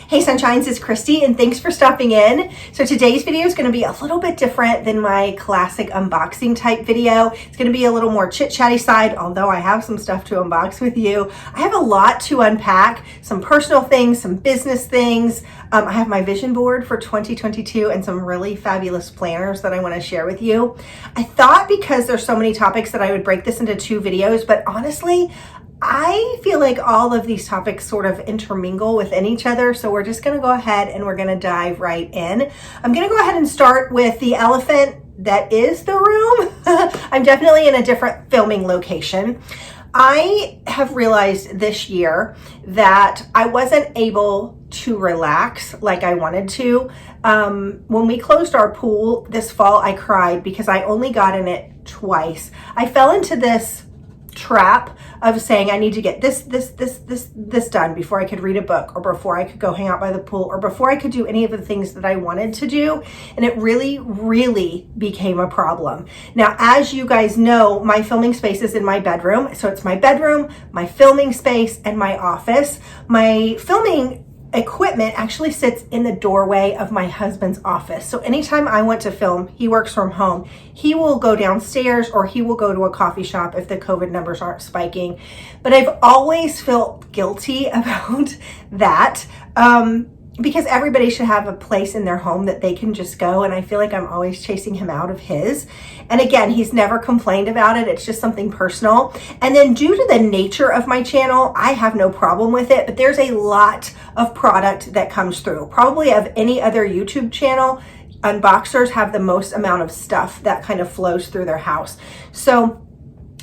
Hey Sunshines, it's Kristy and thanks for stopping in. So today's video is going to be a little bit different than my classic unboxing type video. It's going to be a little more chit-chatty side, although I have some stuff to unbox with you. I have a lot to unpack, some personal things, some business things. I have my vision board for 2022 and some really fabulous planners that I want to share with you. I thought because there's so many topics that I would break this into 2 videos, but honestly, I feel like all of these topics sort of intermingle within each other. So we're just going to go ahead and we're going to dive right in. I'm going to go ahead and start with the elephant that is the room. I'm definitely in a different filming location. I have realized this year that I wasn't able to relax like I wanted to. When we closed our pool this fall, I cried because I only got in it twice. I fell into this trap of saying I need to get this done before I could read a book, or before I could go hang out by the pool, or before I could do any of the things that I wanted to do. And it really became a problem. Now, as you guys know, my filming space is in my bedroom. So it's my bedroom, my filming space, and my office. My filming equipment actually sits in the doorway of my husband's office. So anytime I want to film, he works from home. He will go downstairs or he will go to a coffee shop if the COVID numbers aren't spiking. But I've always felt guilty about that. Because everybody should have a place in their home that they can just go. And I feel like I'm always chasing him out of his. And again, he's never complained about it. It's just something personal. And then due to the nature of my channel, I have no problem with it. But there's a lot of product that comes through. Probably of any other YouTube channel, unboxers have the most amount of stuff that kind of flows through their house. So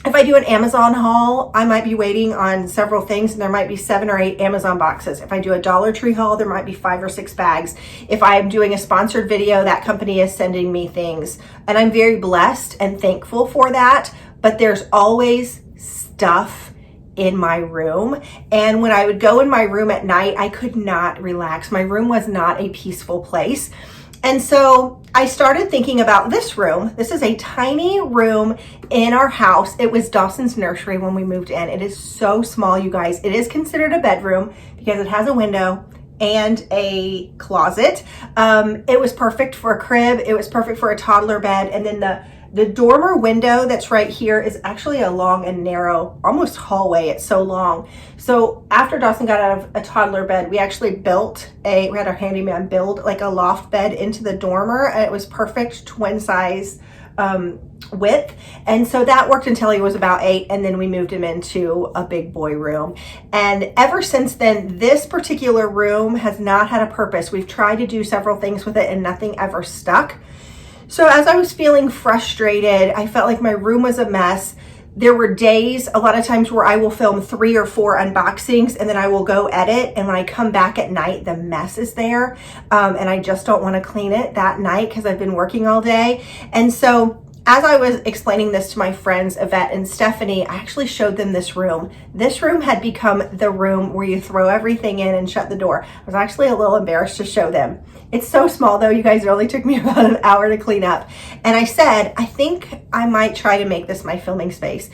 if I do an Amazon haul, I might be waiting on several things, and there might be 7 or 8 Amazon boxes. If I do a Dollar Tree haul, there might be 5 or 6 bags. If I'm doing a sponsored video, that company is sending me things. And I'm very blessed and thankful for that, but there's always stuff in my room. And when I would go in my room at night, I could not relax. My room was not a peaceful place. And so I started thinking about this room. This is a tiny room in our house. It was Dawson's nursery when we moved in. It is so small, you guys. It is considered a bedroom because it has a window and a closet. It was perfect for a crib. It was perfect for a toddler bed. And then the dormer window that's right here is actually a long and narrow, almost hallway. It's so long. So after Dawson got out of a toddler bed, we actually we had our handyman build like a loft bed into the dormer, and it was perfect twin size width. And so that worked until he was about 8, and then we moved him into a big boy room. And ever since then, this particular room has not had a purpose. We've tried to do several things with it and nothing ever stuck. So as I was feeling frustrated, I felt like my room was a mess. There were days, a lot of times, where I will film 3 or 4 unboxings and then I will go edit. And when I come back at night, the mess is there. And I just don't want to clean it that night because I've been working all day. And so as I was explaining this to my friends, Yvette and Stephanie, I actually showed them this room. This room had become the room where you throw everything in and shut the door. I was actually a little embarrassed to show them. It's so small though, you guys, it only took me about an hour to clean up. And I said, I think I might try to make this my filming space.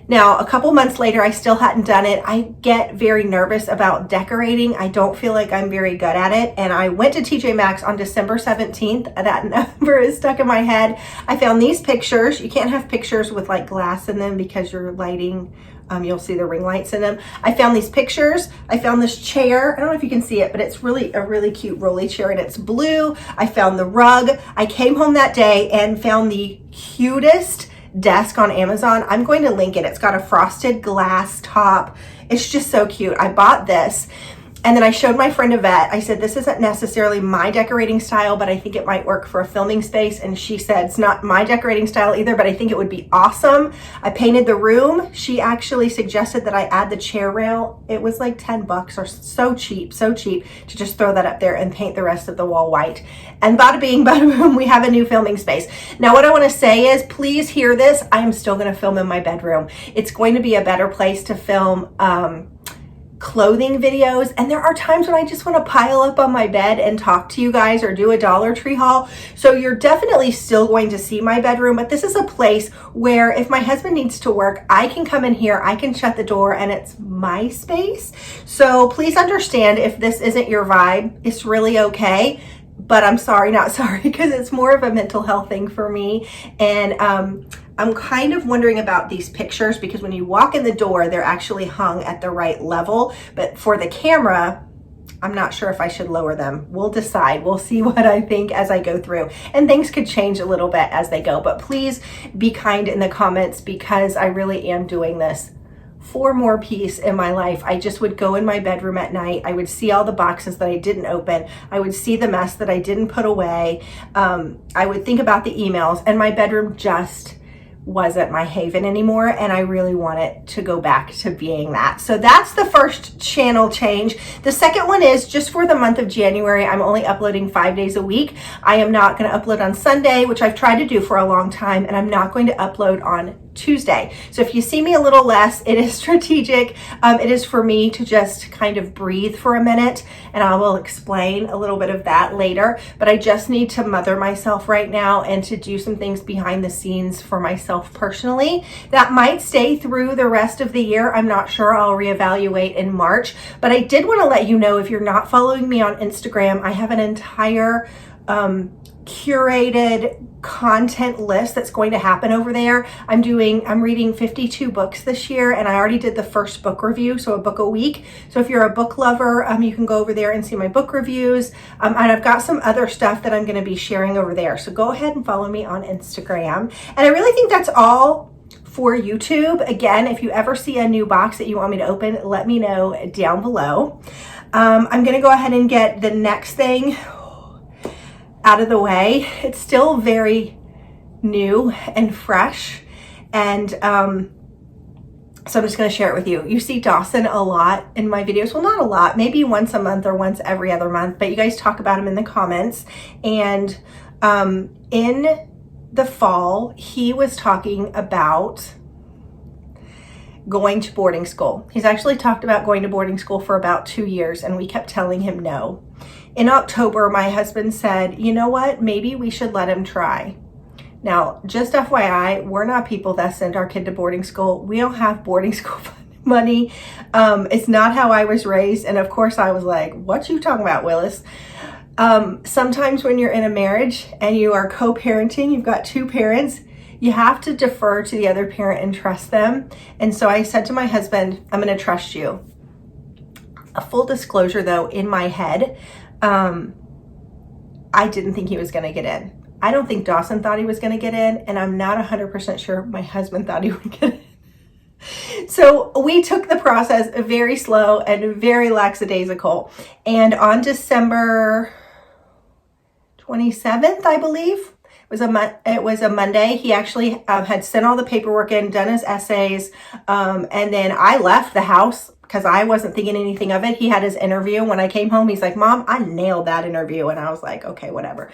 Now, a couple months later, I still hadn't done it. I get very nervous about decorating. I don't feel like I'm very good at it. And I went to TJ Maxx on December 17th. That number is stuck in my head. I found these pictures. You can't have pictures with like glass in them because you're lighting. You'll see the ring lights in them. I found these pictures. I found this chair. I don't know if you can see it, but it's really a really cute rolly chair and it's blue. I found the rug. I came home that day and found the cutest desk on Amazon. I'm going to link it. It's got a frosted glass top. It's just so cute. I bought this. And then I showed my friend Yvette. I said, this isn't necessarily my decorating style, but I think it might work for a filming space. And she said, it's not my decorating style either, but I think it would be awesome. I painted the room. She actually suggested that I add the chair rail. It was like $10 or so cheap to just throw that up there and paint the rest of the wall white. And bada bing, bada boom, we have a new filming space. Now, what I want to say is, please hear this. I am still going to film in my bedroom. It's going to be a better place to film clothing videos, and there are times when I just want to pile up on my bed and talk to you guys or do a Dollar Tree haul. So you're definitely still going to see my bedroom, but this is a place where if my husband needs to work, I can come in here, I can shut the door, and it's my space. So please understand if this isn't your vibe, it's really okay. But I'm sorry, not sorry, because it's more of a mental health thing for me. And I'm kind of wondering about these pictures, because when you walk in the door, they're actually hung at the right level. But for the camera, I'm not sure if I should lower them. We'll decide. We'll see what I think as I go through. And things could change a little bit as they go. But please be kind in the comments, because I really am doing this for more peace in my life. I just would go in my bedroom at night. I would see all the boxes that I didn't open. I would see the mess that I didn't put away. I would think about the emails, and my bedroom just wasn't my haven anymore, and I really want it to go back to being that. So that's the first channel change. The second one is just for the month of January, I'm only uploading 5 days a week. I am not going to upload on Sunday, which I've tried to do for a long time, and I'm not going to upload on Tuesday. So if you see me a little less, it is strategic. It is for me to just kind of breathe for a minute, and I will explain a little bit of that later. But I just need to mother myself right now and to do some things behind the scenes for myself personally. That might stay through the rest of the year. I'm not sure. I'll reevaluate in March. But I did want to let you know, if you're not following me on Instagram, I have an entire curated content list that's going to happen over there. I'm reading 52 books this year, and I already did the first book review, so a book a week. So if you're a book lover, you can go over there and see my book reviews. And I've got some other stuff that I'm going to be sharing over there. So go ahead and follow me on Instagram. And I really think that's all for YouTube. Again, if you ever see a new box that you want me to open, let me know down below. I'm going to go ahead and get the next thing out of the way. It's still very new and fresh, and so I'm just going to share it with you. You see Dawson a lot in my videos. Well, not a lot, maybe once a month or once every other month, but you guys talk about him in the comments. And in the fall, he was talking about going to boarding school. He's actually talked about going to boarding school for about 2 years, and we kept telling him no. In October, my husband said, you know what, maybe we should let him try. Now, just FYI, we're not people that send our kid to boarding school. We don't have boarding school money. It's not how I was raised. And of course I was like, what you talking about, Willis? Sometimes when you're in a marriage and you are co-parenting, you've got two parents, you have to defer to the other parent and trust them. And so I said to my husband, I'm going to trust you. A full disclosure though, in my head, I didn't think he was going to get in. I don't think Dawson thought he was going to get in, and I'm not 100% sure my husband thought he would get in. So we took the process very slow and very lackadaisical. And on December 27th, I believe, it was a Monday. He actually had sent all the paperwork in, done his essays, and then I left the house because I wasn't thinking anything of it. He had his interview. When I came home, he's like, Mom, I nailed that interview. And I was like, okay, whatever.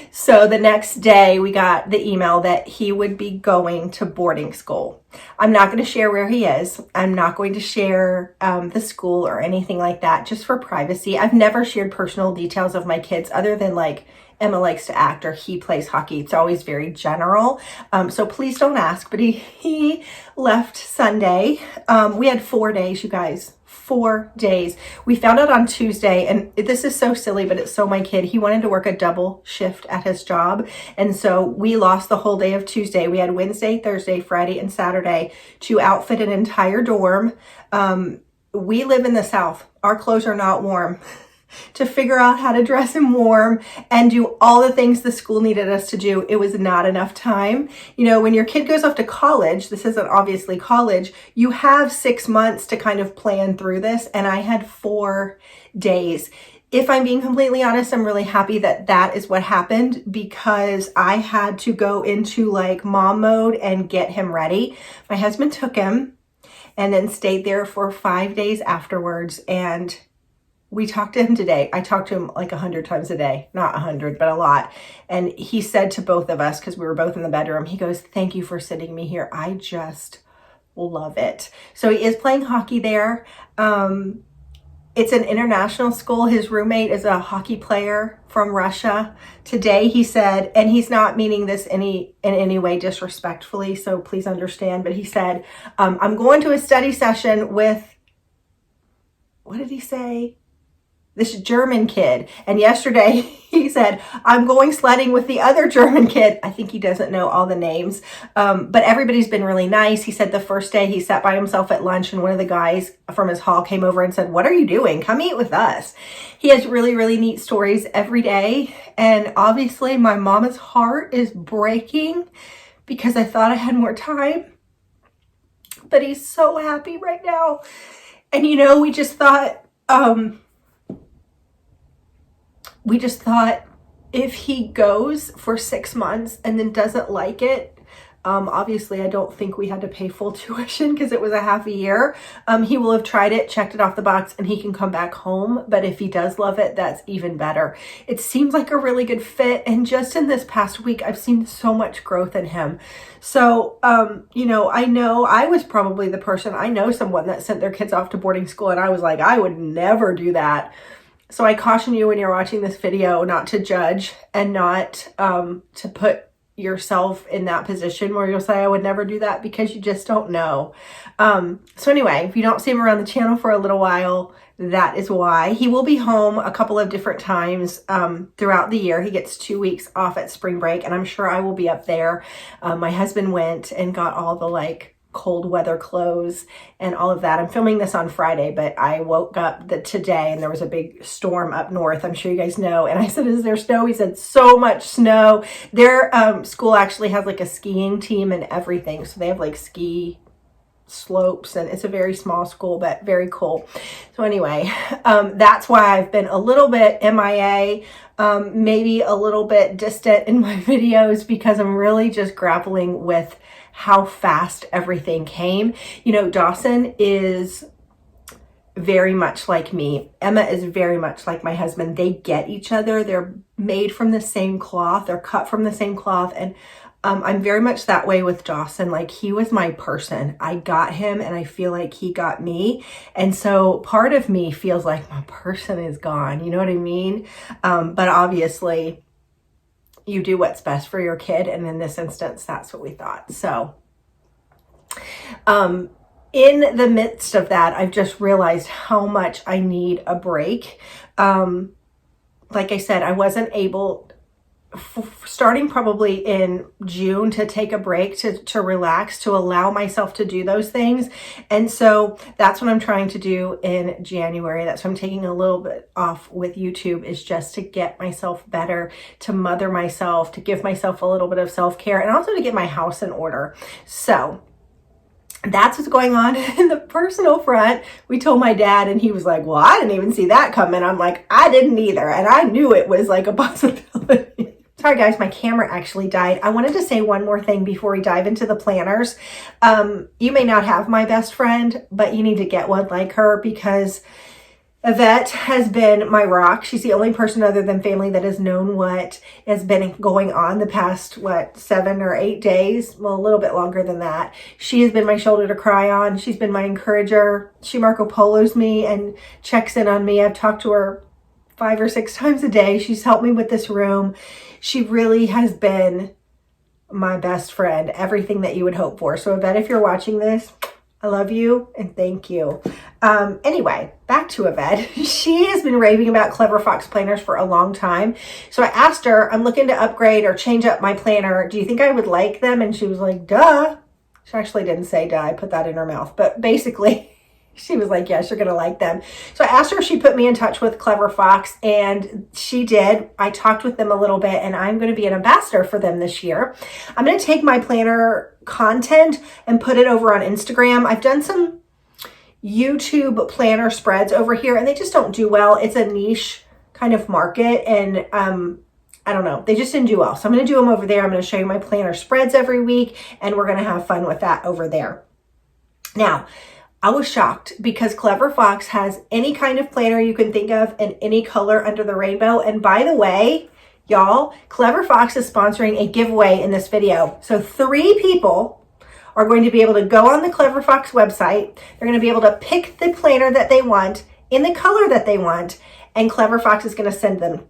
So the next day we got the email that he would be going to boarding school. I'm not going to share where he is. I'm not going to share the school or anything like that, just for privacy. I've never shared personal details of my kids other than like Emma likes to act or he plays hockey. It's always very general. So please don't ask, but he left Sunday. We had 4 days, you guys, 4 days. We found out on Tuesday, and this is so silly, but it's so my kid. He wanted to work a double shift at his job. And so we lost the whole day of Tuesday. We had Wednesday, Thursday, Friday, and Saturday to outfit an entire dorm. We live in the South. Our clothes are not warm. To figure out how to dress him warm and do all the things the school needed us to do, it was not enough time. You know, when your kid goes off to college, this isn't obviously college, you have 6 months to kind of plan through this, and I had 4 days. If I'm being completely honest, I'm really happy that that is what happened, because I had to go into like mom mode and get him ready. My husband took him and then stayed there for 5 days afterwards, and we talked to him today. I talked to him like 100 times a day, not 100, but a lot. And he said to both of us, because we were both in the bedroom, he goes, thank you for sitting me here. I just love it. So he is playing hockey there. It's an international school. His roommate is a hockey player from Russia. Today he said, and he's not meaning this in any way disrespectfully, so please understand, but he said, I'm going to a study session with, what did he say? This German kid. And yesterday he said, I'm going sledding with the other German kid. I think he doesn't know all the names. But everybody's been really nice. He said the first day he sat by himself at lunch and one of the guys from his hall came over and said, what are you doing? Come eat with us. He has really, really neat stories every day. And obviously my mama's heart is breaking because I thought I had more time. But he's so happy right now. And we just thought, if he goes for 6 months and then doesn't like it, obviously I don't think we had to pay full tuition because it was a half a year. He will have tried it, checked it off the box, and he can come back home. But if he does love it, that's even better. It seems like a really good fit. And just in this past week, I've seen so much growth in him. So, I know I was probably the person, I know someone that sent their kids off to boarding school and I was like, I would never do that. So I caution you when you're watching this video not to judge and not to put yourself in that position where you'll say, I would never do that, because you just don't know. So anyway, if you don't see him around the channel for a little while, that is why. He will be home a couple of different times throughout the year. He gets 2 weeks off at spring break, and I'm sure I will be up there. My husband went and got all the cold weather clothes and all of that. I'm filming this on Friday, but I woke up today and there was a big storm up north. I'm sure you guys know. And I said, is there snow? He said, so much snow. Their school actually has a skiing team and everything. So they have ski slopes, and it's a very small school, but very cool. So anyway, that's why I've been a little bit MIA, maybe a little bit distant in my videos, because I'm really just grappling with how fast everything came. Dawson is very much like me. Emma is very much like my husband. They get each other. They're made from the same cloth. They're cut from the same cloth. And I'm very much that way with Dawson. He was my person. I got him and I feel like he got me. And so part of me feels like my person is gone. You know what I mean? But obviously you do what's best for your kid. And in this instance, that's what we thought. So, in the midst of that, I've just realized how much I need a break. Like I said, I wasn't able, starting probably in June, to take a break, to relax, to allow myself to do those things. And so that's what I'm trying to do in January. That's why I'm taking a little bit off with YouTube, is just to get myself better, to mother myself, to give myself a little bit of self-care, and also to get my house in order. So that's what's going on in the personal front. We told my dad and he was like, well, I didn't even see that coming. I'm like, I didn't either. And I knew it was a possibility. Sorry guys, my camera actually died. I wanted to say one more thing before we dive into the planners. You may not have my best friend, but you need to get one like her, because Yvette has been my rock. She's the only person other than family that has known what has been going on the past, 7 or 8 days? Well, a little bit longer than that. She has been my shoulder to cry on. She's been my encourager. She Marco Polos me and checks in on me. I've talked to her 5 or 6 times a day. She's helped me with this room. She really has been my best friend, everything that you would hope for. So Yvette, if you're watching this, I love you and thank you. Anyway, back to Yvette. She has been raving about Clever Fox planners for a long time. So I asked her, I'm looking to upgrade or change up my planner. Do you think I would like them? And she was like, duh. She actually didn't say duh. I put that in her mouth. But basically, she was like, yes, you're going to like them. So I asked her if she put me in touch with Clever Fox, and she did. I talked with them a little bit, and I'm going to be an ambassador for them this year. I'm going to take my planner content and put it over on Instagram. I've done some YouTube planner spreads over here, and they just don't do well. It's a niche kind of market, and I don't know. They just didn't do well. So I'm going to do them over there. I'm going to show you my planner spreads every week, and we're going to have fun with that over there. Now, I was shocked because Clever Fox has any kind of planner you can think of in any color under the rainbow. And by the way, y'all, Clever Fox is sponsoring a giveaway in this video. So 3 people are going to be able to go on the Clever Fox website. They're going to be able to pick the planner that they want in the color that they want, and Clever Fox is going to send them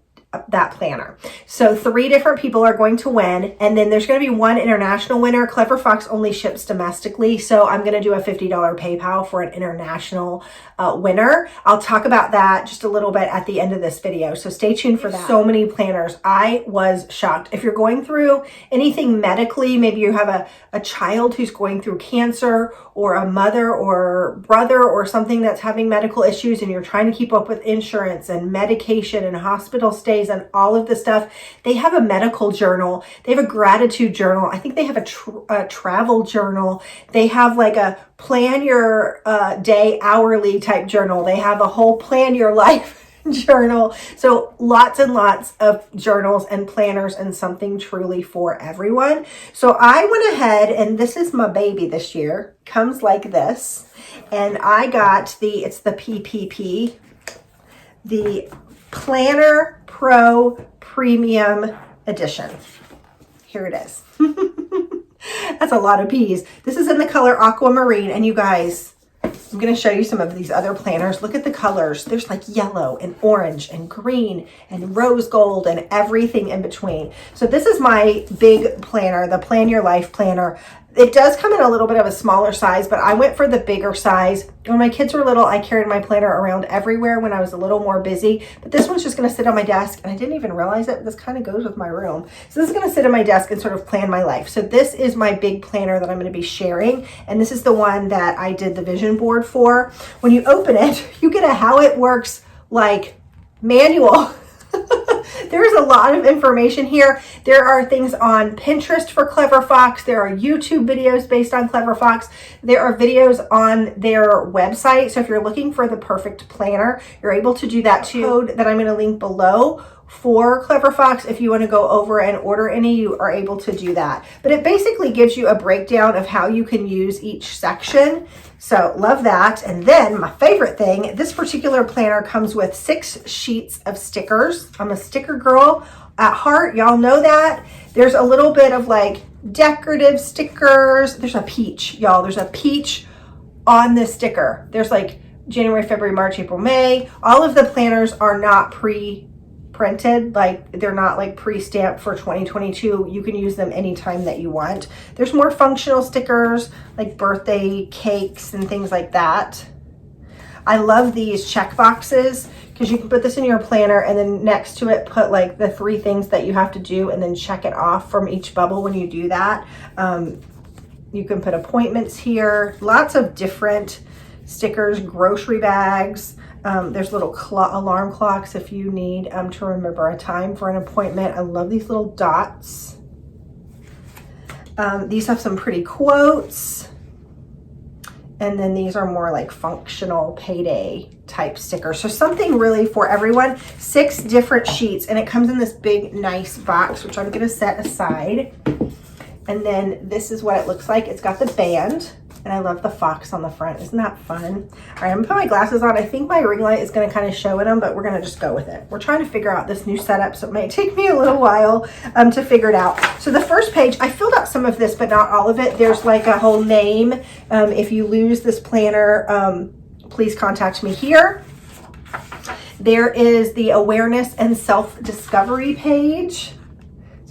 that planner. So 3 different people are going to win, and then there's going to be 1 international winner. Clever Fox only ships domestically, so I'm going to do a $50 PayPal for an international winner. I'll talk about that just a little bit at the end of this video, so stay tuned for that. So many planners. I was shocked. If you're going through anything medically, maybe you have a child who's going through cancer, or a mother or brother or something that's having medical issues, and you're trying to keep up with insurance and medication and hospital stays and all of this stuff, they have a medical journal. They have a gratitude journal. I think they have a travel journal. They have like a plan your day hourly type journal. They have a whole plan your life journal. So lots and lots of journals and planners, and something truly for everyone. So I went ahead, and this is my baby this year. Comes like this. And I got it's the PPP, the Planner Pro Premium Edition. Here it is. That's a lot of P's. This is in the color Aquamarine, and you guys, I'm going to show you some of these other planners. Look at the colors. There's like yellow and orange and green and rose gold and everything in between. So this is my big planner, the Plan Your Life planner. It does come in a little bit of a smaller size, but I went for the bigger size. When my kids were little, I carried my planner around everywhere when I was a little more busy. But this one's just going to sit on my desk, and I didn't even realize it. This kind of goes with my room. So this is going to sit on my desk and sort of plan my life. So this is my big planner that I'm going to be sharing, and this is the one that I did the vision board for. When you open it, you get a how it works like manual. There's a lot of information here. There are things on Pinterest for Clever Fox. There are YouTube videos based on Clever Fox. There are videos on their website. So if you're looking for the perfect planner, you're able to do that too. Code that I'm going to link below for Clever Fox. If you want to go over and order any, you are able to do that. But it basically gives you a breakdown of how you can use each section. So love that. And then my favorite thing, this particular planner comes with 6 sheets of stickers. I'm a sticker girl at heart. Y'all know that. There's a little bit of like decorative stickers. There's a peach, y'all. There's a peach on this sticker. There's like January, February, March, April, May. All of the planners are not pre-printed, like they're not like pre-stamped for 2022. You can use them anytime that you want. There's more functional stickers like birthday cakes and things like that. I love these check boxes because you can put this in your planner, and then next to it put like the 3 things that you have to do, and then check it off from each bubble when you do that. You can put appointments here, lots of different stickers, grocery bags. There's little alarm clocks if you need to remember a time for an appointment. I love these little dots. These have some pretty quotes. And then these are more like functional payday type stickers. So something really for everyone. 6 different sheets, and it comes in this big nice box, which I'm going to set aside. And then this is what it looks like. It's got the band. And I love the fox on the front. Isn't that fun? All right, I'm gonna put my glasses on. I think my ring light is gonna kind of show in them, but we're gonna just go with it. We're trying to figure out this new setup, so it might take me a little while to figure it out. So the first page, I filled out some of this, but not all of it. There's like a whole name. If you lose this planner, please contact me here. There is the awareness and self-discovery page.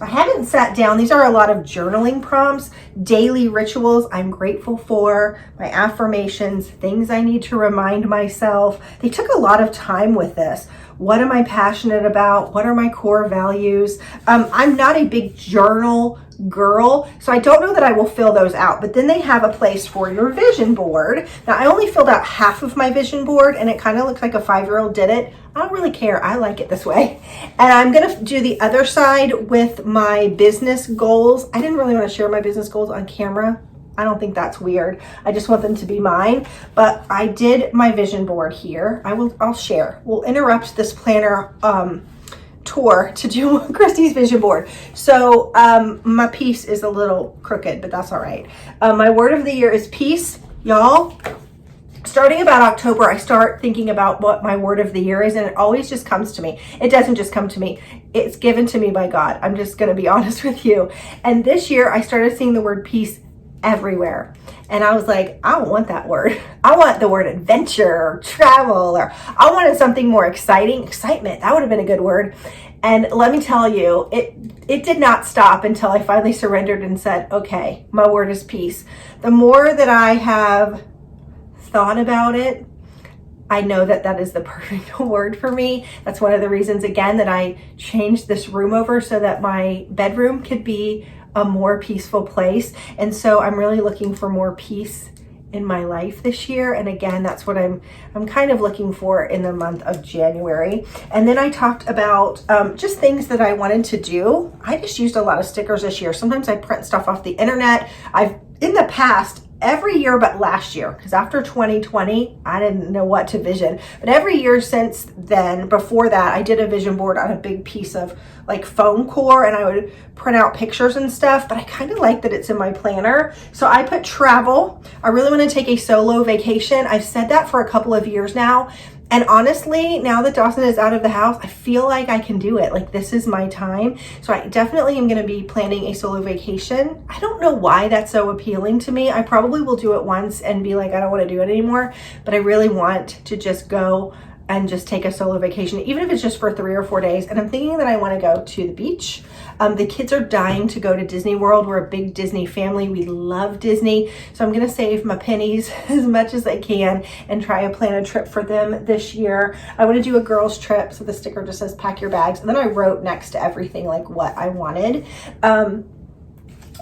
I haven't sat down. These are a lot of journaling prompts, daily rituals I'm grateful for, my affirmations, things I need to remind myself. They took a lot of time with this. What am I passionate about? What are my core values? I'm not a big journal girl, so I don't know that I will fill those out, but then they have a place for your vision board. Now, I only filled out half of my vision board, and it kind of looks like a 5-year-old did it. I don't really care. I like it this way. And I'm going to do the other side with my business goals. I didn't really want to share my business goals on camera. I don't think that's weird. I just want them to be mine. But I did my vision board here. I'll share. We'll interrupt this planner tour to do Kristy's vision board. So my piece is a little crooked, but that's all right. My word of the year is peace, y'all. Starting about October, I start thinking about what my word of the year is, and it always just comes to me. It doesn't just come to me. It's given to me by God. I'm just going to be honest with you. And this year, I started seeing the word peace everywhere. And I was like, I don't want that word. I want the word adventure or travel, or I wanted something more exciting. Excitement, that would have been a good word. And let me tell you, it did not stop until I finally surrendered and said, okay, my word is peace. The more that I have thought about it, I know that that is the perfect word for me. That's one of the reasons, again, that I changed this room over so that my bedroom could be a more peaceful place. And so I'm really looking for more peace in my life this year. And again, that's what I'm kind of looking for in the month of January. And then I talked about just things that I wanted to do. I just used a lot of stickers this year. Sometimes I print stuff off the internet. In the past, every year but last year, because after 2020, I didn't know what to vision. But every year since then, before that, I did a vision board on a big piece of like foam core, and I would print out pictures and stuff, but I kind of like that it's in my planner. So I put travel. I really want to take a solo vacation. I've said that for a couple of years now. And honestly, now that Dawson is out of the house, I feel like I can do it. Like, this is my time. So I definitely am going to be planning a solo vacation. I don't know why that's so appealing to me. I probably will do it once and be like, I don't want to do it anymore. But I really want to just go and just take a solo vacation, even if it's just for 3 or 4 days. And I'm thinking that I want to go to the beach. The kids are dying to go to Disney World. We're a big Disney family. We love Disney. So I'm going to save my pennies as much as I can and try to plan a trip for them this year. I want to do a girls trip. So the sticker just says pack your bags. And then I wrote next to everything like what I wanted.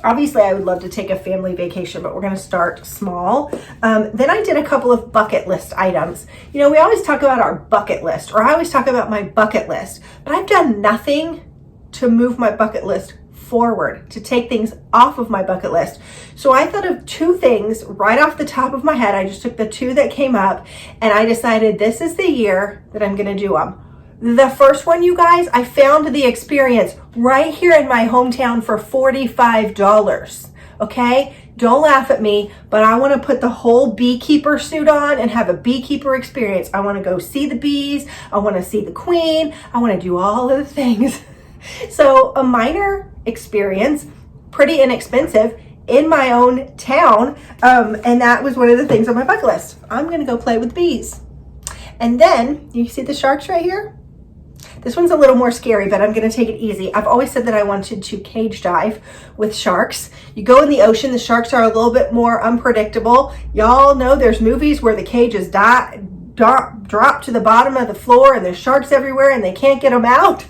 Obviously, I would love to take a family vacation, but we're going to start small. Then I did a couple of bucket list items. You know, we always talk about our bucket list, or I always talk about my bucket list, but I've done nothing to move my bucket list forward, to take things off of my bucket list. So I thought of 2 things right off the top of my head. I just took the 2 that came up, and I decided this is the year that I'm going to do them. The first one, you guys, I found the experience right here in my hometown for $45. Okay? Don't laugh at me, but I want to put the whole beekeeper suit on and have a beekeeper experience. I want to go see the bees. I want to see the queen. I want to do all of the things. So a minor experience, pretty inexpensive, in my own town. And that was one of the things on my bucket list. I'm going to go play with bees. And then, you see the sharks right here? This one's a little more scary, but I'm going to take it easy. I've always said that I wanted to cage dive with sharks. You go in the ocean, the sharks are a little bit more unpredictable. Y'all know there's movies where the cages drop to the bottom of the floor and there's sharks everywhere and they can't get them out.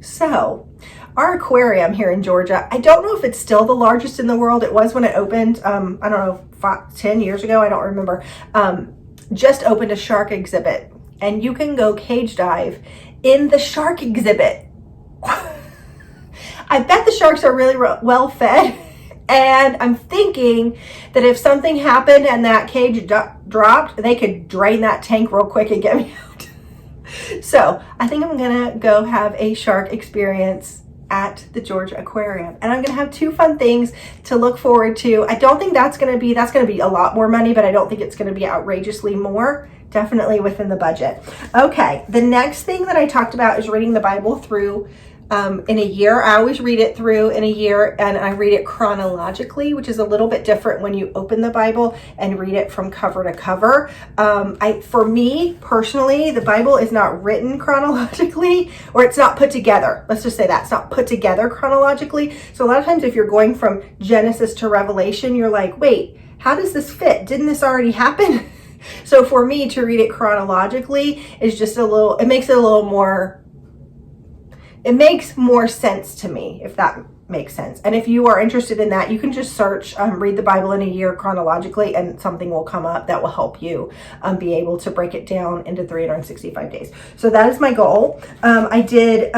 So, our aquarium here in Georgia, I don't know if it's still the largest in the world. It was when it opened, I don't know, 10 years ago, I don't remember. Just opened a shark exhibit. And you can go cage dive in the shark exhibit. I bet the sharks are really well fed. And I'm thinking that if something happened and that cage dropped, they could drain that tank real quick and get me out. So I think I'm going to go have a shark experience at the Georgia Aquarium. And I'm going to have 2 fun things to look forward to. I don't think that's going to be a lot more money, but I don't think it's going to be outrageously more. Definitely within the budget. Okay, the next thing that I talked about is reading the Bible through in a year. I always read it through in a year, and I read it chronologically, which is a little bit different when you open the Bible and read it from cover to cover. For me personally, the Bible is not written chronologically, or it's not put together. Let's just say that it's not put together chronologically. So a lot of times if you're going from Genesis to Revelation, you're like, wait, how does this fit? Didn't this already happen? So for me to read it chronologically is just it makes more sense to me, if that makes sense. And if you are interested in that, you can just search, read the Bible in a year chronologically, and something will come up that will help you be able to break it down into 365 days. So that is my goal. I did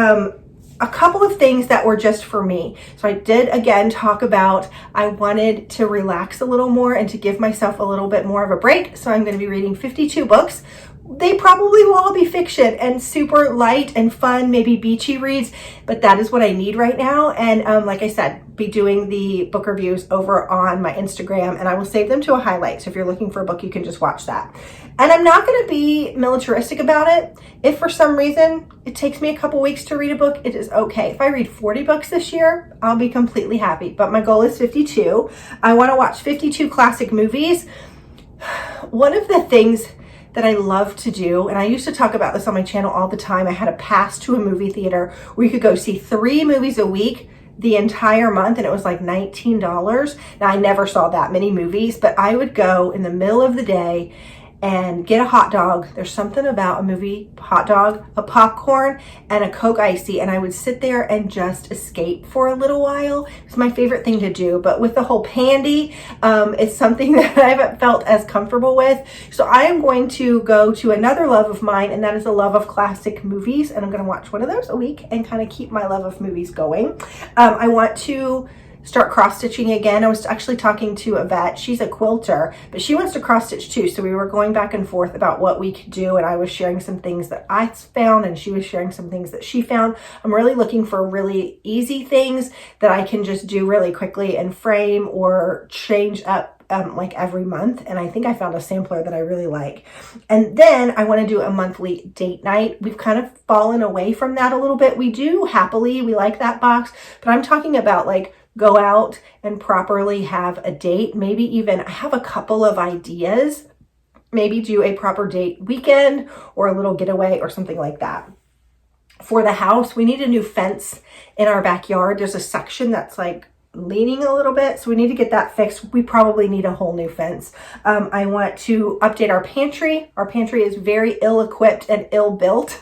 a couple of things that were just for me. So I did again talk about I wanted to relax a little more and to give myself a little bit more of a break. So I'm going to be reading 52 books. they probably will all be fiction and super light and fun, maybe beachy reads, but that is what I need right now. And like I said, be doing the book reviews over on my Instagram, and I will save them to a highlight. So if you're looking for a book, you can just watch that. And I'm not going to be militaristic about it. If for some reason it takes me a couple weeks to read a book, it is okay. If I read 40 books this year, I'll be completely happy. But my goal is 52. I want to watch 52 classic movies. One of the things that I love to do, and I used to talk about this on my channel all the time, I had a pass to a movie theater where you could go see 3 movies a week the entire month, and it was like $19. Now, I never saw that many movies, but I would go in the middle of the day and get a hot dog. There's something about a movie hot dog, a popcorn, and a Coke Icy, and I would sit there and just escape for a little while. It's my favorite thing to do, but with the whole pandy, it's something that I haven't felt as comfortable with. So I am going to go to another love of mine, and that is a love of classic movies, and I'm going to watch one of those a week and kind of keep my love of movies going. I want to start cross-stitching again. I was actually talking to a vet. She's a quilter, but she wants to cross-stitch too. So we were going back and forth about what we could do, and I was sharing some things that I found, and she was sharing some things that she found. I'm really looking for really easy things that I can just do really quickly and frame or change up like every month. And I think I found a sampler that I really like. And then I want to do a monthly date night. We've kind of fallen away from that a little bit. We do happily, we like that box, but I'm talking about like go out and properly have a date. Maybe even I have a couple of ideas. Maybe do a proper date weekend or a little getaway or something like that. For the house, we need a new fence in our backyard. There's a section that's like leaning a little bit, so we need to get that fixed. We probably need a whole new fence. I want to update our pantry. Our pantry is very ill-equipped and ill-built.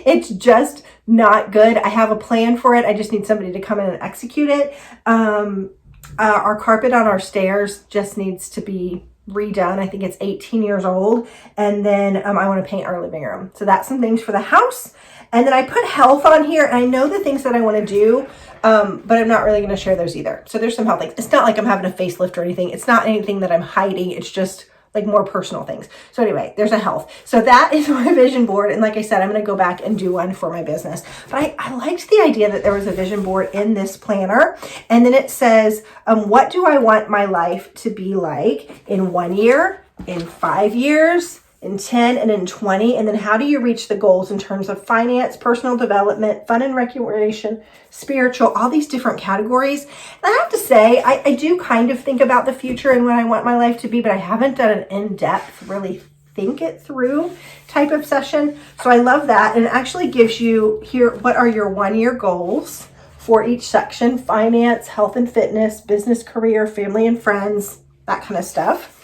It's just not good. I have a plan for it. I just need somebody to come in and execute it. Our carpet on our stairs just needs to be redone. I think it's 18 years old. And then I want to paint our living room. So that's some things for the house. And then I put health on here. And I know the things that I want to do, but I'm not really going to share those either. So there's some health things. It's not like I'm having a facelift or anything. It's not anything that I'm hiding. It's just like more personal things. So anyway, there's a health. So that is my vision board. And like I said, I'm going to go back and do one for my business. But I liked the idea that there was a vision board in this planner. And then it says, what do I want my life to be like in 1 year, in 5 years, in 10, and in 20? And then how do you reach the goals in terms of finance, personal development, fun and recreation, spiritual, all these different categories. And I have to say, I do kind of think about the future and what I want my life to be, but I haven't done an in-depth, really think it through type of session. So I love that. And it actually gives you here, what are your 1 year goals for each section: finance, health and fitness, business, career, family and friends, that kind of stuff.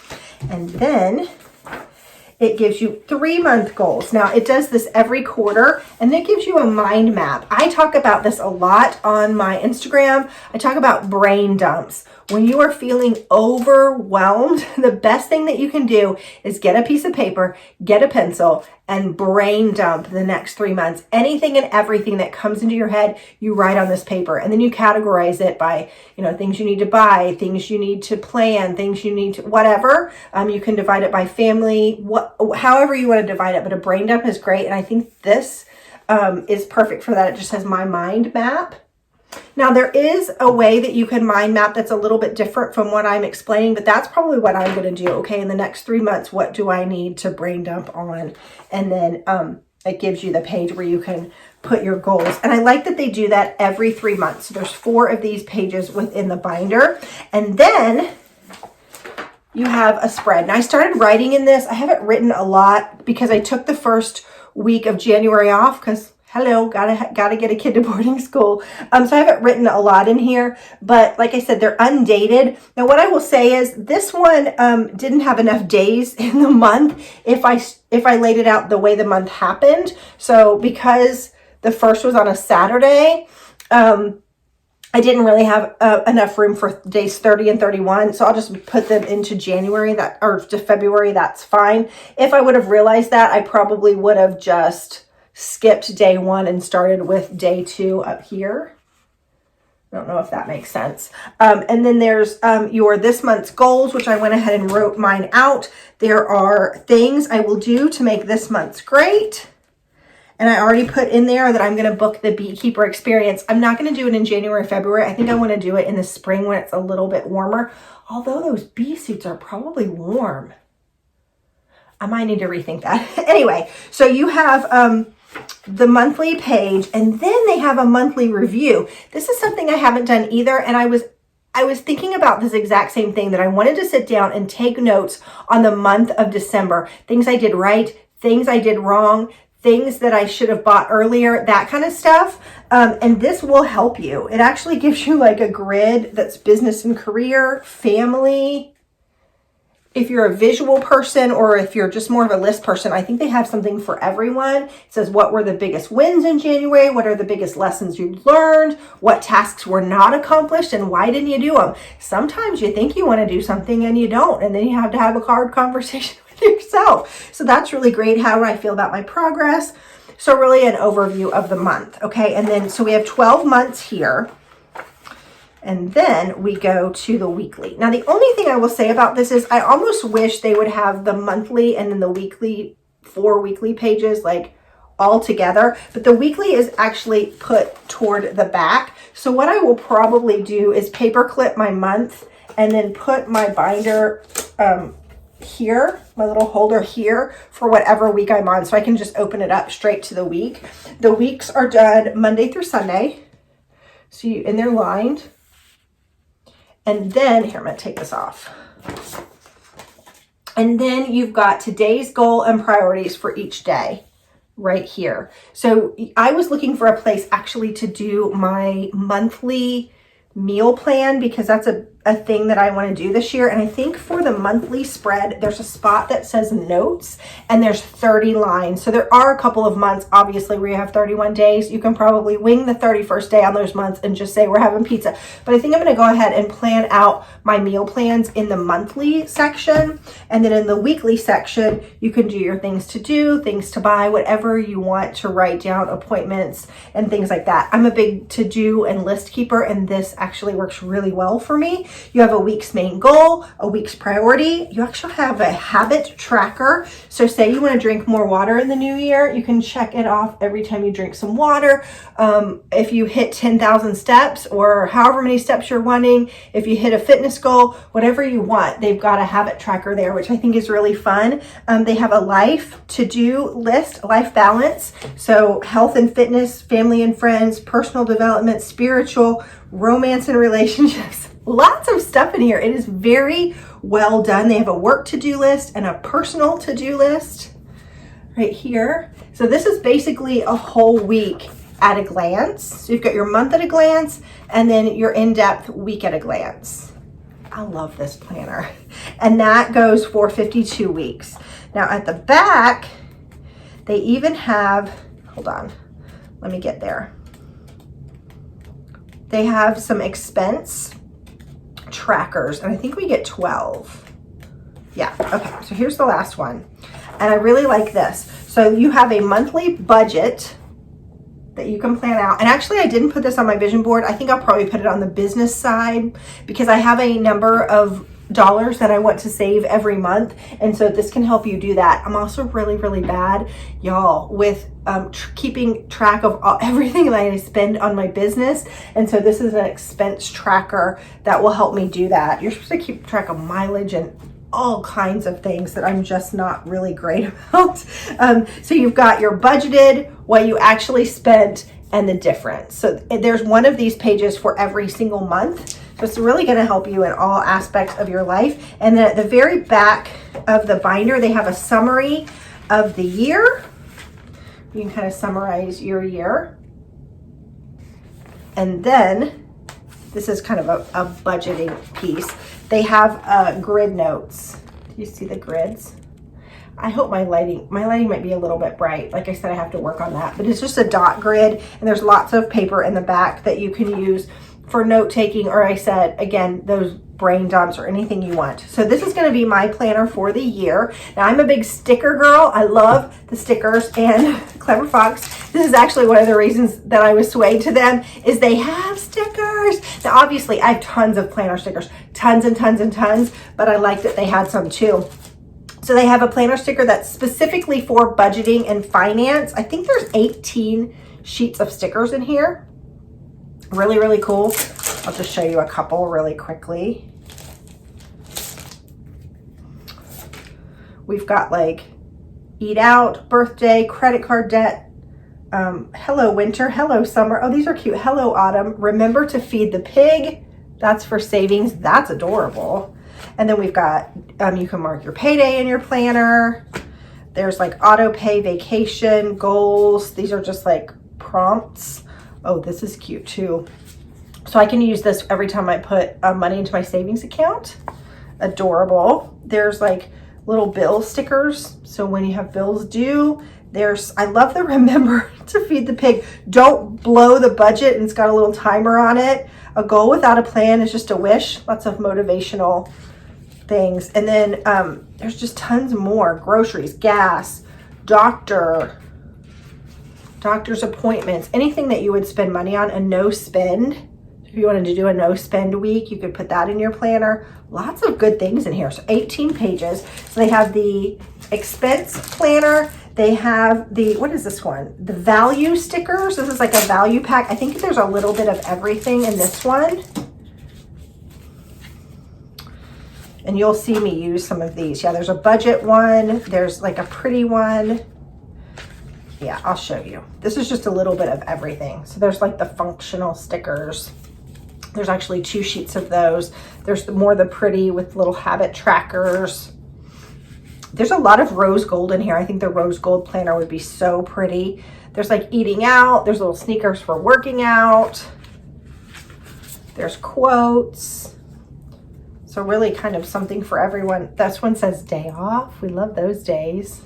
And then it gives you 3-month goals. Now it does this every quarter, and it gives you a mind map. I talk about this a lot on my Instagram. I talk about brain dumps. When you are feeling overwhelmed, the best thing that you can do is get a piece of paper, get a pencil, and brain dump the next 3 months. Anything and everything that comes into your head, you write on this paper, and then you categorize it by, things you need to buy, things you need to plan, things you need to, whatever. You can divide it by family, however you want to divide it, but a brain dump is great. And I think this is perfect for that. It just has my mind map. Now there is a way that you can mind map that's a little bit different from what I'm explaining, but that's probably what I'm going to do. Okay, in the next 3 months, what do I need to brain dump on? And then it gives you the page where you can put your goals. And I like that they do that every 3 months. So there's 4 of these pages within the binder. And then you have a spread. Now I started writing in this. I haven't written a lot because I took the first week of January off because hello, gotta get a kid to boarding school. So I haven't written a lot in here, but like I said, they're undated. Now what I will say is this one didn't have enough days in the month if I laid it out the way the month happened. So because the first was on a Saturday, I didn't really have enough room for days 30 and 31. So I'll just put them into January or to February. That's fine. If I would have realized that, I probably would have just skipped day 1 and started with day 2 up here. I don't know if that makes sense. And then there's your this month's goals, which I went ahead and wrote mine out. There are things I will do to make this month's great. And I already put in there that I'm going to book the beekeeper experience. I'm not going to do it in January, February. I think I want to do it in the spring when it's a little bit warmer. Although those bee suits are probably warm. I might need to rethink that. Anyway, so you have the monthly page, and then they have a monthly review. This is something I haven't done either, and I was thinking about this exact same thing, that I wanted to sit down and take notes on the month of December. Things I did right, things I did wrong, things that I should have bought earlier, that kind of stuff. And this will help you. It actually gives you like a grid that's business and career, family. If you're a visual person or if you're just more of a list person, I think they have something for everyone. It says, what were the biggest wins in January? What are the biggest lessons you learned? What tasks were not accomplished and why didn't you do them? Sometimes you think you want to do something and you don't, and then you have to have a hard conversation with yourself. So that's really great. How do I feel about my progress? So really an overview of the month. Okay. And then, so we have 12 months here. And then we go to the weekly. Now, the only thing I will say about this is I almost wish they would have the monthly and then the weekly, 4 weekly pages like all together. But the weekly is actually put toward the back. So what I will probably do is paper clip my month and then put my binder here, my little holder here for whatever week I'm on. So I can just open it up straight to the week. The weeks are done Monday through Sunday. So and they're lined. And then, here, I'm going to take this off. And then you've got today's goal and priorities for each day right here. So I was looking for a place actually to do my monthly meal plan because that's a thing that I want to do this year. And I think for the monthly spread, there's a spot that says notes and there's 30 lines. So there are a couple of months, obviously, where you have 31 days. You can probably wing the 31st day on those months and just say we're having pizza. But I think I'm going to go ahead and plan out my meal plans in the monthly section. And then in the weekly section, you can do your things to do, things to buy, whatever you want to write down, appointments and things like that. I'm a big to-do and list keeper, and this actually works really well for me. You have a week's main goal, a week's priority. You actually have a habit tracker. So say you want to drink more water in the new year, you can check it off every time you drink some water. If you hit 10,000 steps or however many steps you're wanting, if you hit a fitness goal, whatever you want, they've got a habit tracker there, which I think is really fun. They have a life to-do list, life balance. So health and fitness, family and friends, personal development, spiritual, romance and relationships. Lots of stuff in here. It is very well done. They have a work to-do list and a personal to-do list right here. So this is basically a whole week at a glance. So you've got your month at a glance and then your in-depth week at a glance. I love this planner. And that goes for 52 weeks. Now at the back, they even have, hold on, let me get there. They have some expense trackers, and I think we get 12. Yeah, okay, so here's the last one. And I really like this. So you have a monthly budget that you can plan out. And actually, I didn't put this on my vision board. I think I'll probably put it on the business side because I have a number of dollars that I want to save every month. And so this can help you do that. I'm also really, really bad, y'all, with keeping track of everything that I spend on my business. And so this is an expense tracker that will help me do that. You're supposed to keep track of mileage and all kinds of things that I'm just not really great about. So you've got your budgeted, what you actually spent, and the difference. So there's one of these pages for every single month. So it's really going to help you in all aspects of your life. And then at the very back of the binder, they have a summary of the year. You can kind of summarize your year. And then this is kind of a budgeting piece. They have grid notes. Do you see the grids? I hope my lighting might be a little bit bright. Like I said, I have to work on that, but it's just a dot grid and there's lots of paper in the back that you can use for note taking, or I said, again, those brain dumps or anything you want. So this is going to be my planner for the year. Now I'm a big sticker girl. I love the stickers and Clever Fox. This is actually one of the reasons that I was swayed to them, is they have stickers. Now, obviously, I have tons of planner stickers, tons and tons and tons, but I like that they had some too. So they have a planner sticker that's specifically for budgeting and finance. I think there's 18 sheets of stickers in here. Really, really cool. I'll just show you a couple really quickly. We've got like eat out, birthday, credit card debt, hello winter, hello summer. Oh, these are cute. Hello autumn. Remember to feed the pig. That's for savings. That's adorable. And then we've got, you can mark your payday in your planner. There's like auto pay, vacation, goals. These are just like prompts. Oh, this is cute too. So I can use this every time I put money into my savings account. Adorable. There's like little bill stickers. So when you have bills due, I love the remember to feed the pig. Don't blow the budget, and it's got a little timer on it. A goal without a plan is just a wish. Lots of motivational things. And then there's just tons more. Groceries, gas, doctor's appointments, anything that you would spend money on. A no spend. If you wanted to do a no spend week, you could put that in your planner. Lots of good things in here. So 18 pages. So they have the expense planner. They have the, what is this one? The value stickers. This is like a value pack. I think there's a little bit of everything in this one. And you'll see me use some of these. Yeah, there's a budget one. There's like a pretty one. Yeah, I'll show you. This is just a little bit of everything. So there's like the functional stickers. There's actually 2 sheets of those. There's the pretty with little habit trackers. There's a lot of rose gold in here. I think the rose gold planner would be so pretty. There's like eating out. There's little sneakers for working out. There's quotes. So really kind of something for everyone. This one says day off. We love those days.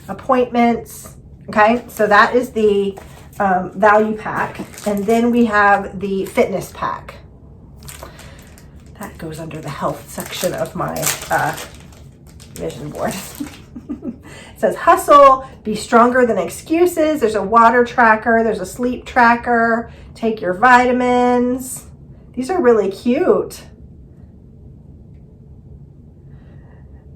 Appointments. Okay, so that is the value pack. And then we have the fitness pack. That goes under the health section of my vision board. It says hustle, be stronger than excuses. There's a water tracker. There's a sleep tracker. Take your vitamins. These are really cute.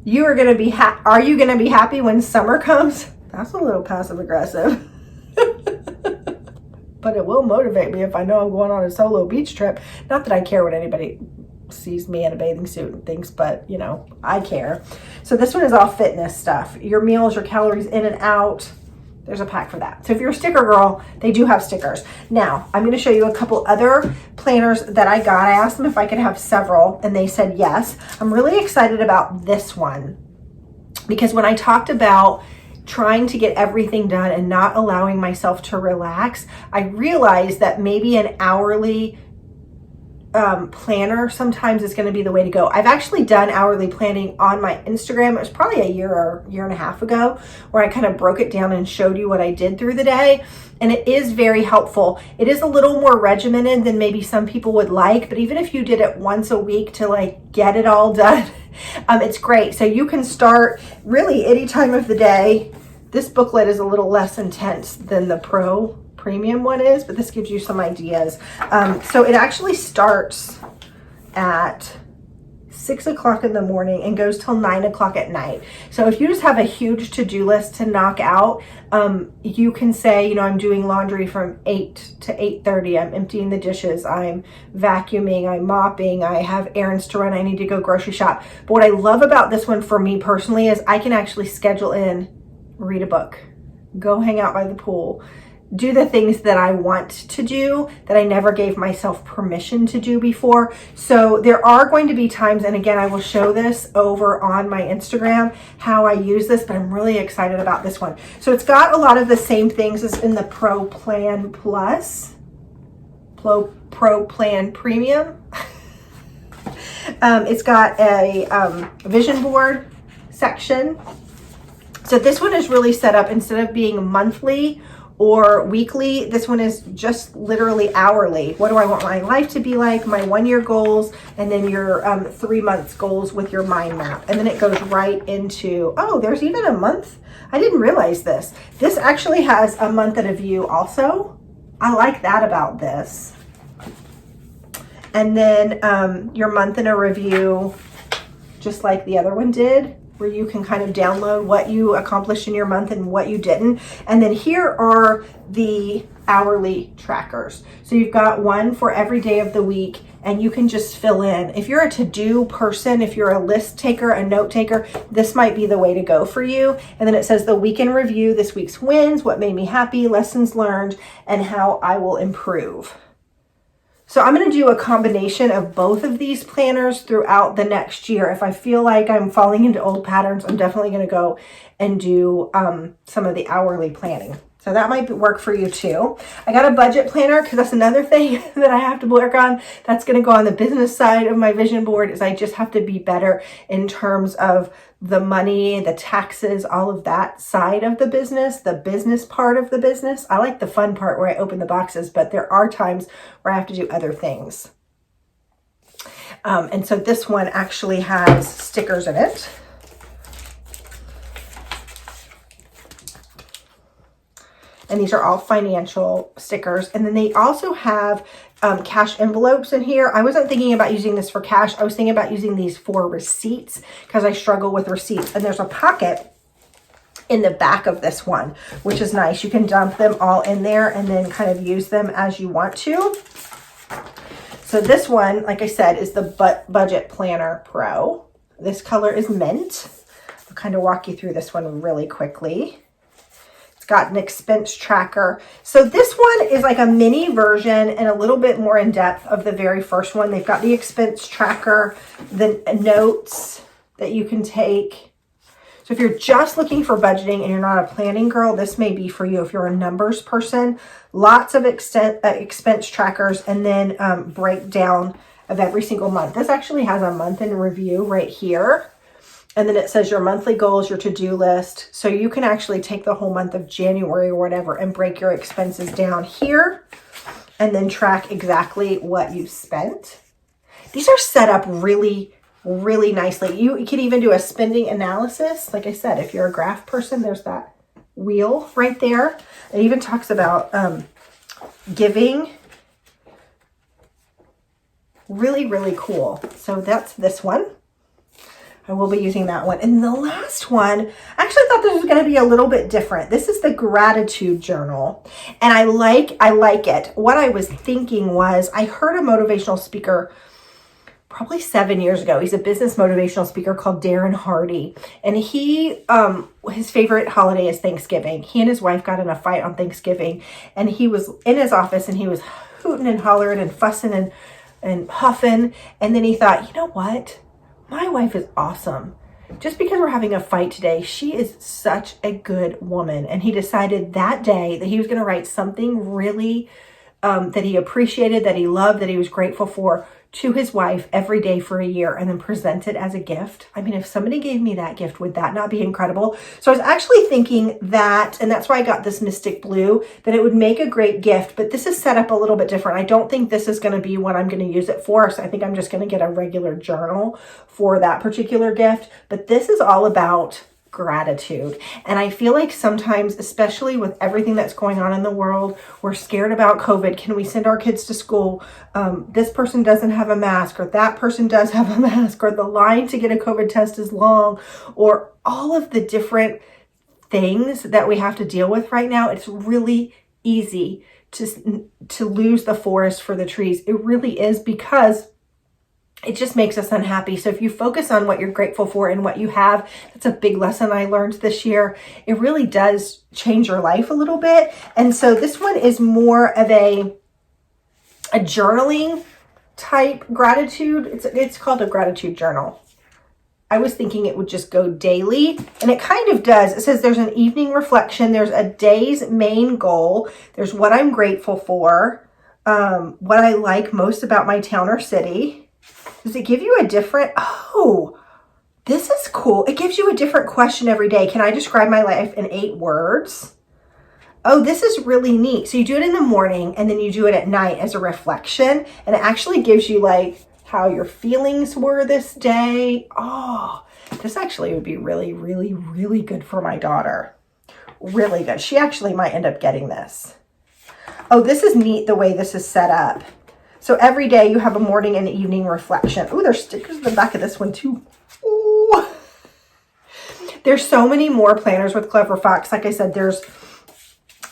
You are going to be are you going to be happy when summer comes? That's a little passive aggressive. But it will motivate me if I know I'm going on a solo beach trip. Not that I care what anybody sees me in a bathing suit and thinks, but you know, I care. So this one is all fitness stuff. Your meals, your calories in and out. There's a pack for that. So if you're a sticker girl, they do have stickers. Now, I'm going to show you a couple other planners that I got. I asked them if I could have several, and they said yes. I'm really excited about this one because when I talked about trying to get everything done and not allowing myself to relax, I realized that maybe an hourly planner sometimes is going to be the way to go. I've actually done hourly planning on my Instagram. It was probably a year or year and a half ago where I kind of broke it down and showed you what I did through the day. And it is very helpful. It is a little more regimented than maybe some people would like, but even if you did it once a week to like get it all done, it's great. So you can start really any time of the day. This booklet is a little less intense than the premium one is, but this gives you some ideas. So it actually starts at 6 o'clock in the morning and goes till 9 o'clock at night. So if you just have a huge to-do list to knock out, you can say, you know, I'm doing laundry from 8 to 8:30. I'm emptying the dishes. I'm vacuuming. I'm mopping. I have errands to run. I need to go grocery shop. But what I love about this one for me personally is I can actually schedule in, read a book, go hang out by the pool, do the things that I want to do that I never gave myself permission to do before. So there are going to be times, and again, I will show this over on my Instagram, how I use this, but I'm really excited about this one. So it's got a lot of the same things as in the Pro Plan Plus, Pro Plan Premium. It's got a vision board section. So this one is really set up, instead of being monthly or weekly. This one is just literally hourly. What do I want my life to be like? My 1 year goals, and then your 3 months goals with your mind map. And then it goes right into, oh, there's even a month. I didn't realize this. This actually has a month at a view also. I like that about this. And then your month in a review, just like the other one did, where you can kind of download what you accomplished in your month and what you didn't. And then here are the hourly trackers. So you've got one for every day of the week, and you can just fill in. If you're a to-do person, if you're a list taker, a note taker, this might be the way to go for you. And then it says the week in review, this week's wins, what made me happy, lessons learned, and how I will improve. So I'm going to do a combination of both of these planners throughout the next year. If I feel like I'm falling into old patterns, I'm definitely going to go and do some of the hourly planning. So that might work for you too. I got a budget planner because that's another thing that I have to work on. That's going to go on the business side of my vision board, is I just have to be better in terms of the money, the taxes, all of that side of the business part of the business. I like the fun part where I open the boxes, but there are times where I have to do other things. And so this one actually has stickers in it. And these are all financial stickers. And then they also have cash envelopes in here. I wasn't thinking about using this for cash. I was thinking about using these for receipts because I struggle with receipts. And there's a pocket in the back of this one, which is nice. You can dump them all in there and then kind of use them as you want to. So this one, like I said, is the Budget Planner Pro. This color is mint. I'll kind of walk you through this one really quickly. It's got an expense tracker. So this one is like a mini version and a little bit more in depth of the very first one. They've got the expense tracker, the notes that you can take. So if you're just looking for budgeting and you're not a planning girl, this may be for you. If you're a numbers person, lots of expense trackers, and then breakdown of every single month. This actually has a month in review right here. And then it says your monthly goals, your to-do list. So you can actually take the whole month of January or whatever and break your expenses down here and then track exactly what you spent. These are set up really, really nicely. You can even do a spending analysis. Like I said, if you're a graph person, there's that wheel right there. It even talks about giving. Really, really cool. So that's this one. I will be using that one. And the last one, I actually thought this was going to be a little bit different. This is the gratitude journal. And I like it. What I was thinking was, I heard a motivational speaker probably 7 years ago. He's a business motivational speaker called Darren Hardy. And his favorite holiday is Thanksgiving. He and his wife got in a fight on Thanksgiving. And he was in his office and he was hooting and hollering and fussing and huffing. And then he thought, you know what? My wife is awesome. Just because we're having a fight today, she is such a good woman. And he decided that day that he was going to write something really that he appreciated, that he loved, that he was grateful for to his wife every day for a year, and then present it as a gift. I mean, if somebody gave me that gift, would that not be incredible? So I was actually thinking that, and that's why I got this Mystic Blue, that it would make a great gift, but this is set up a little bit different. I don't think this is going to be what I'm going to use it for. So I think I'm just going to get a regular journal for that particular gift. But this is all about gratitude. And I feel like sometimes, especially with everything that's going on in the world, we're scared about COVID. Can we send our kids to school? This person doesn't have a mask, or that person does have a mask, or the line to get a COVID test is long, or all of the different things that we have to deal with right now. It's really easy to lose the forest for the trees. It really is, because it just makes us unhappy. So if you focus on what you're grateful for and what you have, that's a big lesson I learned this year. It really does change your life a little bit. And so this one is more of a journaling type gratitude. It's called a gratitude journal. I was thinking it would just go daily, and it kind of does. It says there's an evening reflection. There's a day's main goal. There's what I'm grateful for, what I like most about my town or city. Does it give you a different, this is cool. It gives you a different question every day. Can I describe my life in 8 words? Oh, this is really neat. So you do it in the morning and then you do it at night as a reflection, and it actually gives you like how your feelings were this day. Oh, this actually would be really, really, really good for my daughter. Really good. She actually might end up getting this. Oh, this is neat the way this is set up. So every day you have a morning and evening reflection. Oh, there's stickers in the back of this one too. Ooh. There's so many more planners with Clever Fox. Like I said, there's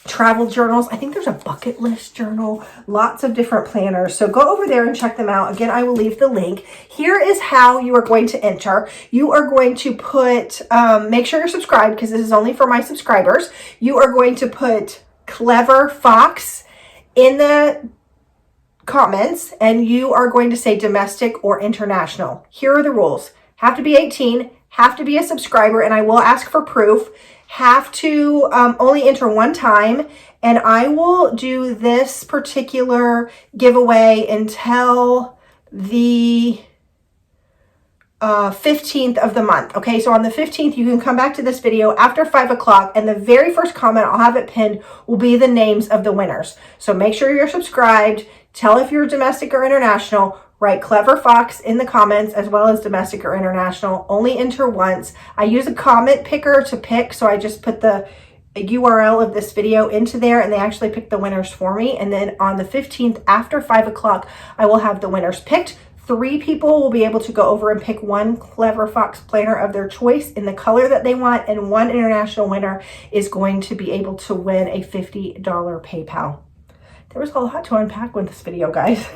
travel journals. I think there's a bucket list journal, lots of different planners. So go over there and check them out. Again, I will leave the link. Here is how you are going to enter. You are going to put, make sure you're subscribed because this is only for my subscribers. You are going to put Clever Fox in the comments, and you are going to say domestic or international. Here are the rules. Have to be 18, have to be a subscriber, and I will ask for proof. Have to only enter one time, and I will do this particular giveaway until the 15th of the month. Okay, so on the 15th, you can come back to this video after 5 o'clock, and the very first comment, I'll have it pinned, will be the names of the winners. So make sure you're subscribed. Tell if you're domestic or international. Write Clever Fox in the comments as well as domestic or international. Only enter once. I use a comment picker to pick, so I just put the URL of this video into there, and they actually pick the winners for me. And then on the 15th after 5 o'clock, I will have the winners picked. 3 people will be able to go over and pick one Clever Fox planner of their choice in the color that they want, and one international winner is going to be able to win a $50 PayPal. There was a lot to unpack with this video, guys.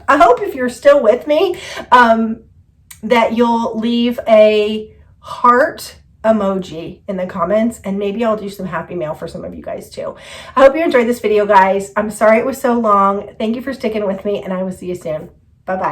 I hope if you're still with me, that you'll leave a heart emoji in the comments, and maybe I'll do some happy mail for some of you guys too. I hope you enjoyed this video, guys. I'm sorry it was so long. Thank you for sticking with me, and I will see you soon. Bye-bye.